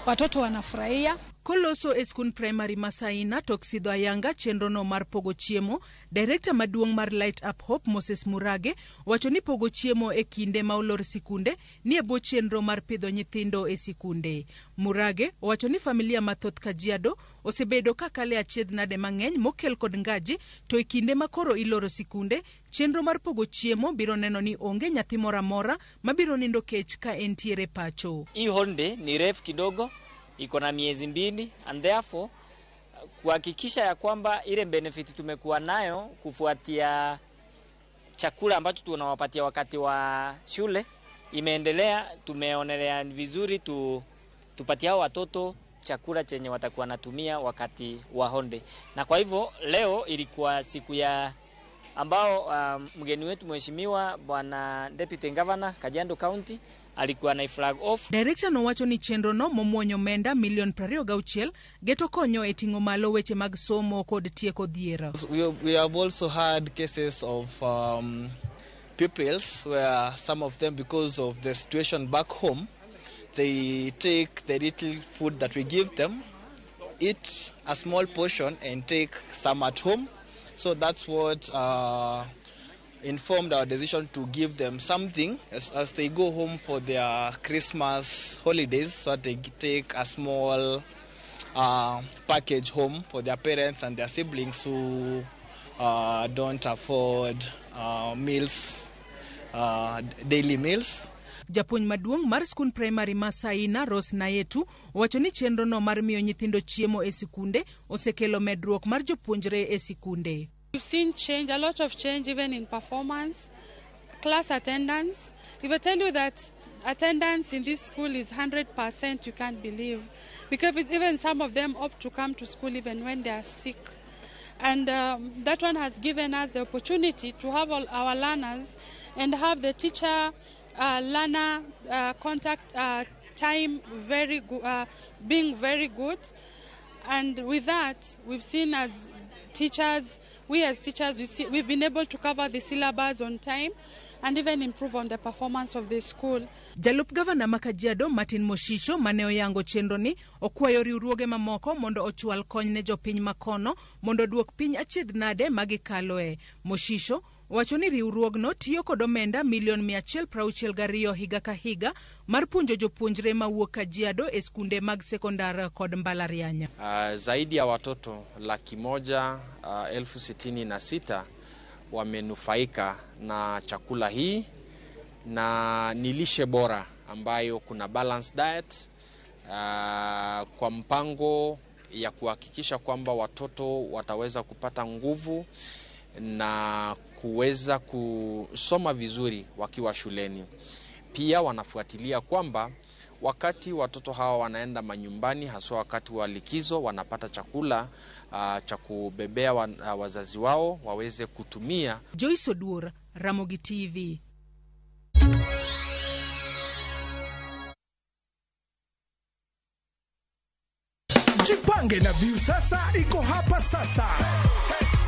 watoto wanafurahia. Koloso eskun primary Masaina Toksido Ayanga chenrono mar pogo chiemo, director maduong' mar Light Up Hope Moses Murage wacho ni pogo chiemo e kinde ma olor sikunde ni e bo chenro mar pidho nyithindo e sikunde. Murage wacho ni familia mathoth Kajiado osebedo kakale achiedh nade mang'eny mokel kod ngaji to e kinde makoro iloro sikunde chenro mar pogo chiemo biro neno ni onge nyathi mora mora mabiro nindo kech ka entiere pacho. Hii holiday ni refu kidogo, iko na miezi 2 and therefore kuhakikisha ya kwamba ile benefit tumekuwa nayo kufuatia chakula ambacho tunawapatia wakati wa shule imeendelea. Tumeonelea vizuri tupatia watoto chakula chenye watakuwa natumia wakati wa honde, na kwa hivyo leo ilikuwa siku ya ambao mgeni wetu mheshimiwa bwana Deputy Governor Kajiado County alikuwa na flag off. Director no wacho ni chenro no momuonyo menda $26,000,000 geto konyo e ting'o malo weche mag somo kod tieko dhier. We have also had cases of pupils where some of them, because of the situation back home, they take the little food that we give them, eat a small portion and take some at home. So that's what informed our decision to give them something as they go home for their Christmas holidays, so they take a small package home for their parents and their siblings who don't afford meals, daily meals. Japuonj maduong' mar skun primary Masaina Ros Nayetu wacho ni chenro no mar miyo nyithindo chiemo e sikunde osekelo medruok mar jopuonjre e sikunde. We've seen change, a lot of change even in performance, class attendance. If I tell you that attendance in this school is 100%, you can't believe. Because even some of them opt to come to school even when they are sick. And that one has given us the opportunity to have all our learners and have the teacher-learner contact time being very good. And with that, we've seen as teachers, we've been able to cover the syllabus on time and even improve on the performance of the school. Jalup Gavana Kajiado Martin Moshisho mane oyango chenro ni okwayo riwruoge mamoko mondo ochwal kony ne jopiny makono mondo duok piny achiedh nade magikaloe. Moshisho wacho ni riwruogno tiyo kod omenda $162 higa ka higa mar puonjo jopuonjre mawuok Kajiado e skunde mag sekondar kod mbalariany. Zaidi ya watoto 166,000 wamenufaika na chakula hii, na ni lishe bora ambayo kuna balanced diet, kwa mpango ya kuhakikisha kwamba watoto wataweza kupata nguvu na kuweza kusoma vizuri wakiwa shuleni. Pia wanafuatilia kwamba wakati watoto hawa wanaenda manyumbani, haswa wakati wa likizo, wanapata chakula cha kubebea wazazi wao waweze kutumia. Joyce Oduor, Ramogi TV. Jipange na Viusasa iko hapa sasa.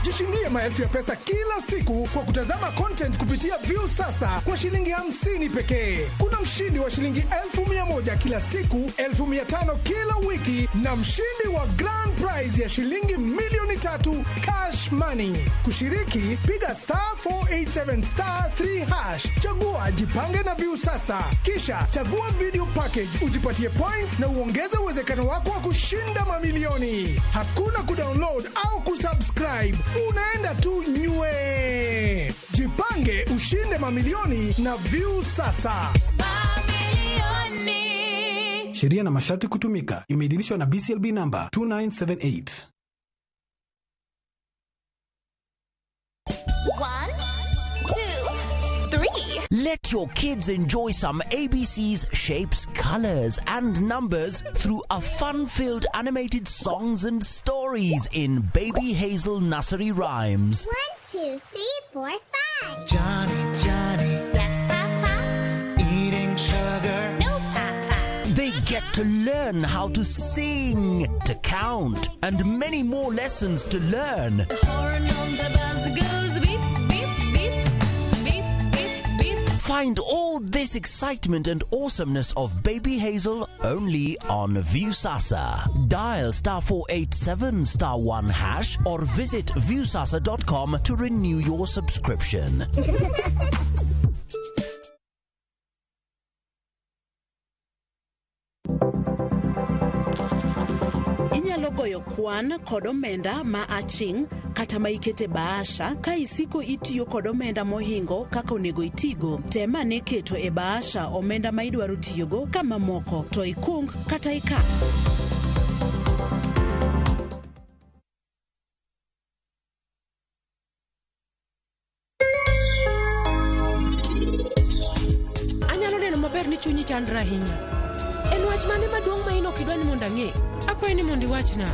Jishindie maelfu ya pesa kila siku kwa kutazama content kupitia Viusasa kwa shilingi 50 pekee. Kuna mshindi wa shilingi 1,100 kila siku, 1,500 kila wiki na mshindi wa grand prize ya shilingi milioni 3 cash money. Kushiriki, piga *487*3#. Chagua Jipange na Viusasa. Kisha chagua video package, ujipatie points na uongeze uwezekano wako wa kushinda mamilioni. Hakuna kudownload au kusubscribe. Unaenda tu nywe. Jipange ushinde mamilioni na Viusasa. Mamilioni. Sheria na masharti kutumika. Imeidhinishwa na BCLB number 2978. 1, 2, 3. Let your kids enjoy some ABC's shapes, colors, and numbers through a fun-filled animated songs and stories in Baby Hazel Nursery Rhymes. 1, 2, 3, 4, 5. Johnny, Johnny. Yes, Papa. Eating sugar. No, Papa. They get to learn how to sing, to count, and many more lessons to learn. The horn on the bus goes beep, beep, beep, beep, beep, beep. Find all this excitement and awesomeness of Baby Hazel only on Viusasa. Dial *487*1# or visit viusasa.com to renew your subscription. Inyalo goyo kwan kod omenda ma aching kata ma ikete bahasha ka isiko itiyo kod omenda mohingo kaka onego itigo. Tema ne keto e bahasha omenda ma idwaro tiyogo kama moko to ikung kata ika. Anyalo neno maber ni chunyi chandra ahinya. En wach mane maduong' ma ino kidwa ni mondo ang'e? Akwayo ni mondo iwachna.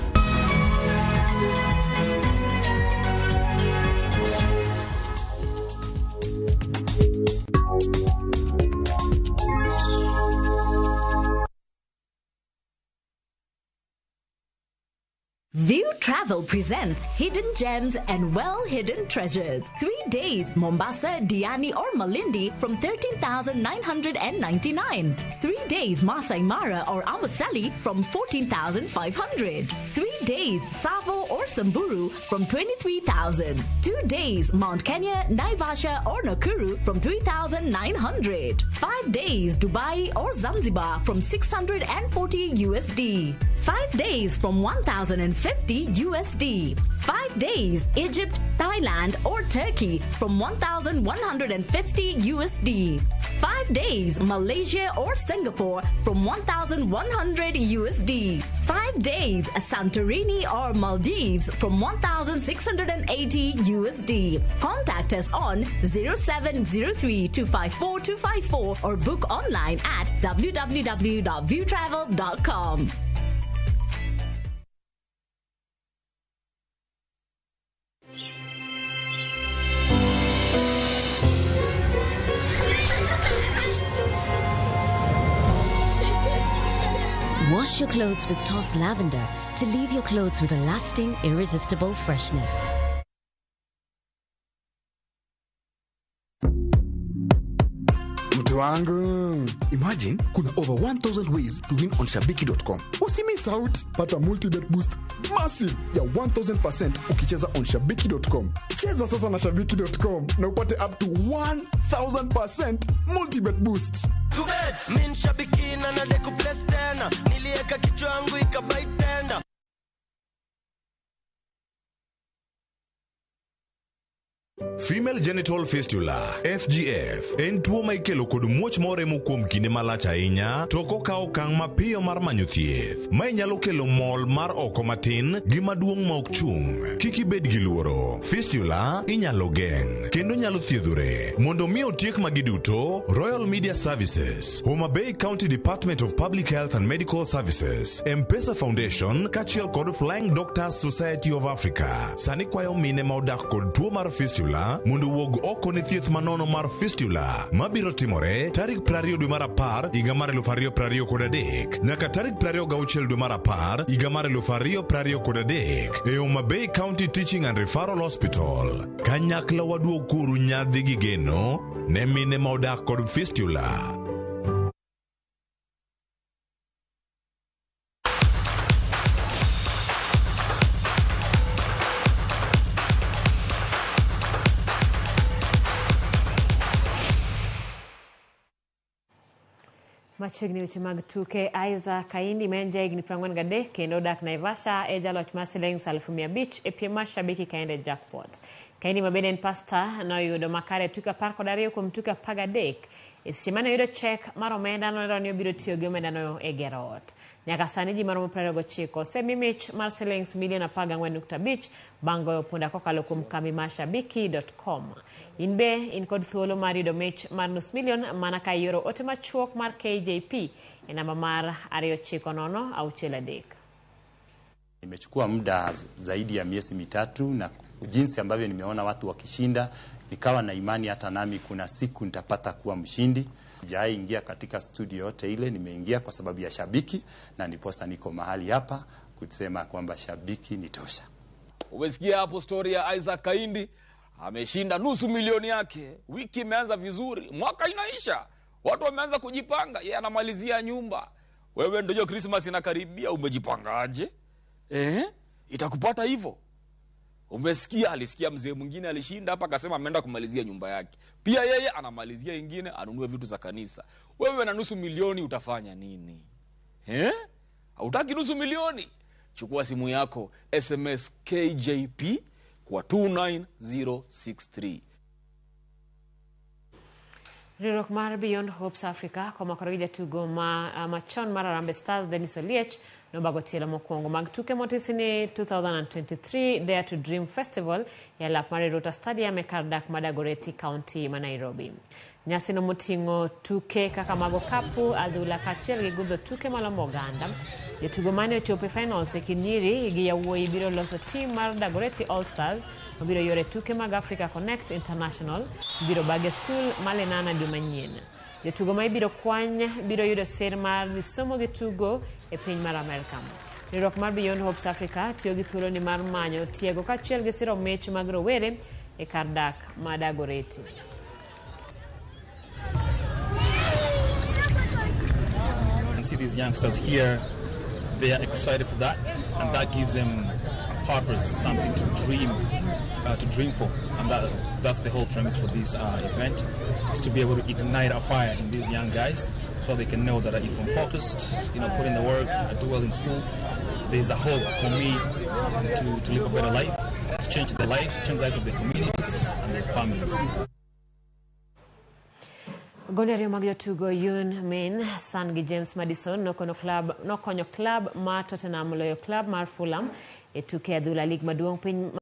View Travel presents Hidden Gems and Well-Hidden Treasures. 3 days, Mombasa, Diani or Malindi from 13,999. 3 days, Masai Mara or Amboseli from 14,500. 3 days, Savo or Samburu from 23,000. 2 days, Mount Kenya, Naivasha or Nakuru from 3,900. 5 days, Dubai or Zanzibar from 640 USD. 5 days from 1,050 USD. 5 days, Egypt, Thailand or Turkey from 1,150 USD. 5 days, Malaysia or Singapore from 1,100 USD. 5 days, Santorini or Maldives from 1,680 USD. Contact us on 0703-254-254 or book online at www.viewtravel.com. Wash your clothes with Toss Lavender to leave your clothes with a lasting, irresistible freshness. Mtu wangu, imagine kuna over 1,000 ways to win on shabiki.com. Usimiss out. Pata multi-bet boost massive ya 1,000% ukicheza on shabiki.com. Cheza sasa na shabiki.com na upate up to 1,000% multi-bet boost. Min shabiki na nadeku place tena. Nilieka kichwa yangu ikabai tena. Female genital fistula FGF en tuo ma ikelo kod muoch moremo kuom kinde malach ahinya to kokao okang' mapiyo mar manyo thieth ma inyalo kelo mol mar oko matin gi maduong' ma ok chung'. Kik ibed gi luoro. Fistula inyalo geng' kendo nyalo thiedhore. Mondo mi otiek magi duto, Royal Media Services, Homa Bay County Department of Public Health and Medical Services, M-Pesa Foundation kachiel kod Flying Doctors Society of Africa sani kwayo mine ma odak kod tuo mar fistula mondo wuog oko ne thieth manono mar fistula mabiro timore tarik 20 dwe mar 10 higa mar 2023 nyaka tarik 26 dwe mar 10 higa mar 2023 e Homa Bay County Teaching and Referral Hospital. Kanyakla waduog kuru nyadhi gi geno ne mine ma odak kod fistula. Machiegni weche mag tuke. Aiza Kaindi menja higni 43 kendo dak Naivasha e jaloch mar shillings 500,000 e piem mar Shabiki Kainde Jackpot. Kaindi mabende en pasta noyudo makare tuke 12 kuom tuke 13. E seche mane oyudo chek mar omenda nolero ni obiro tiyo gi omenda no e gero ot. Nyaka sani ji maromo 29 osemi mich mar shillings milion 14.5 bang' goyo punda kokalo kuom kambi mar shabiki.com. In be in kod thuolo mar yudo mich mar nus milion mana ka ioro ote machuok mar KJP e namba mar 29063. Nimechukua muda zaidi ya miezi mitatu na jinsi ambavyo nimeona watu wakishinda nikawa na imani hata nami kuna siku nitapata kuwa mshindi. Sijai ingia katika studio yote ile, nimeingia kwa sababu ya Shabiki na ndiposa niko mahali hapa kusema kwamba Shabiki nitosha. Umesikia hapo story ya Isaac Kaindi, ameshinda nusu milioni yake. Wiki imeanza vizuri, mwaka inaisha, watu wameanza kujipanga, yeye anamalizia nyumba. Wewe ndio Christmas inakaribia, umejipangaje? Itakupata hivyo. Umesikia, alisikia mzee mwingine alishinda hapa akasema ameenda kumalizia nyumba yake. Pia yeye anamalizia ingine anunue vitu za kanisa. Wewe na nusu milioni utafanya nini? Hautaki nusu milioni? Chukua simu yako, SMS KJP kwa 29063. Riwruok mar Beyond Hopes Africa koma korogija tugo machon mar Harambee Stars Dennis Oliech nobago tielo mokwongo mag tuke motisini 2023 Dare to Dream Festival ya lap mar Ruta Stadium e kar dak Madagoreti County ma Nairobi. Nyasi no moting'o tuke kaka mago kapu, adhula kachiel gi gudho tuke malombo oganda. Jotugo mane ochopo e finals e kinyiri gi yawuoyi biro loso team mar Dagoretti All Stars mabiro yore tuke mag Africa Connect International biro bage school malenana dwe manyien. Jotugo ma ibiro kwany biro yudo sir mar somo gi tugo e piny mar Amerika. Riwruok mar Beyond Hopes Africa tiyo gi thuolo ni mar manyo tiego kachiel gi siro mich mag rowere e kar dak ma Dagoretti. And see these youngsters here, they are excited for that, and that gives them a purpose, something to dream for, and that's the whole premise for this event, is to be able to ignite a fire in these young guys, so they can know that if I'm focused, put in the work, I do well in school, there's a hope for me to live a better life, to change the lives of the communities and their families. Golerio mag jotugo Yun Min, San gi James Madison nokonyo club ma Tottenham loyo club mar Fulham e tuke adhula lig maduong' piny